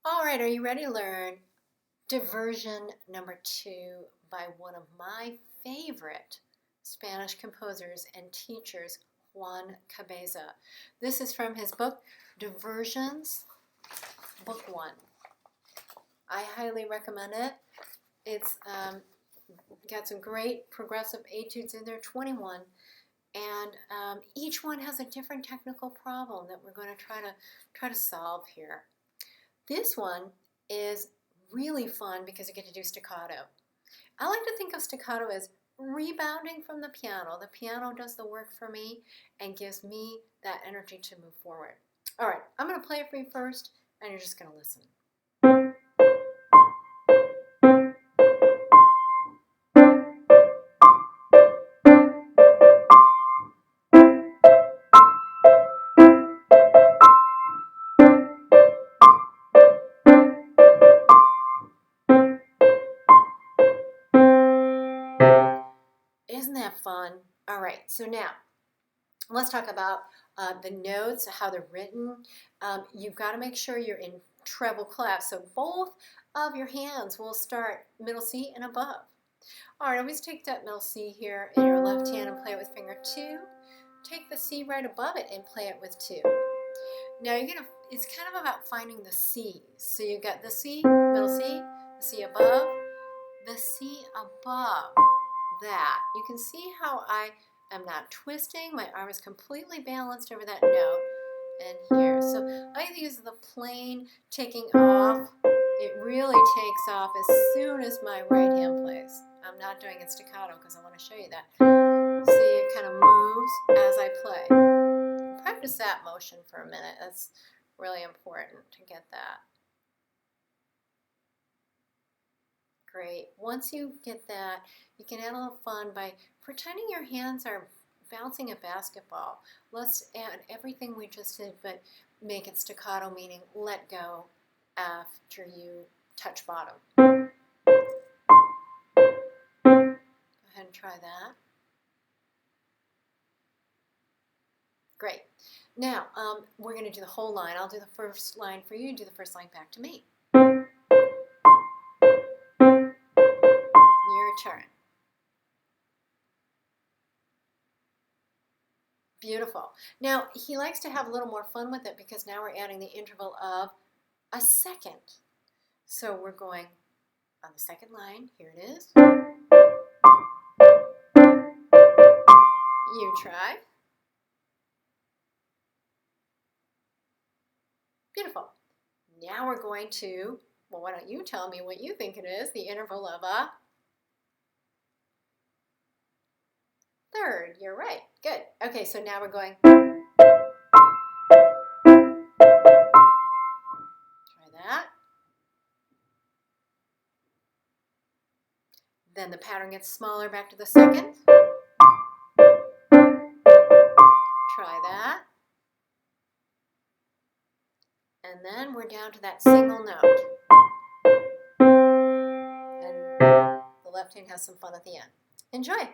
All right, are you ready to learn diversion number 2 by one of my favorite Spanish composers and teachers, Juan Cabeza. This is from his book, Diversions, Book 1. I highly recommend it. It's got some great progressive etudes in there, 21, and each one has a different technical problem that we're going to try to solve here. This one is really fun because you get to do staccato. I like to think of staccato as rebounding from the piano. The piano does the work for me and gives me that energy to move forward. All right, I'm going to play it for you first, and you're just going to listen. Isn't that fun? All right, so now let's talk about the notes, how they're written. You've got to make sure you're in treble clef, so both of your hands will start middle C and above. All right, always take that middle C here in your left hand and play it with finger 2. Take the C right above it and play it with 2. Now it's kind of about finding the C's. So you've got the C, middle C, the C above, the C above that. You can see how I am not twisting. My arm is completely balanced over that note and here. So I use the plain taking off. It really takes off as soon as my right hand plays. I'm not doing it staccato because I want to show you that. See, it kind of moves as I play. Practice that motion for a minute. That's really important to get that. Great. Once you get that, you can add a little fun by pretending your hands are bouncing a basketball. Let's add everything we just did, but make it staccato, meaning let go after you touch bottom. Go ahead and try that. Great. Now, we're going to do the whole line. I'll do the first line for you. Do the first line back to me. Your turn. Beautiful. Now, he likes to have a little more fun with it because now we're adding the interval of a second. So we're going on the second line. Here it is. You try. Beautiful. Now we're going to, well, why don't you tell me what you think it is, the interval of a third. You're right. Good. Okay, so now we're going. Try that. Then the pattern gets smaller back to the second. Try that. And then we're down to that single note. And the left hand has some fun at the end. Enjoy.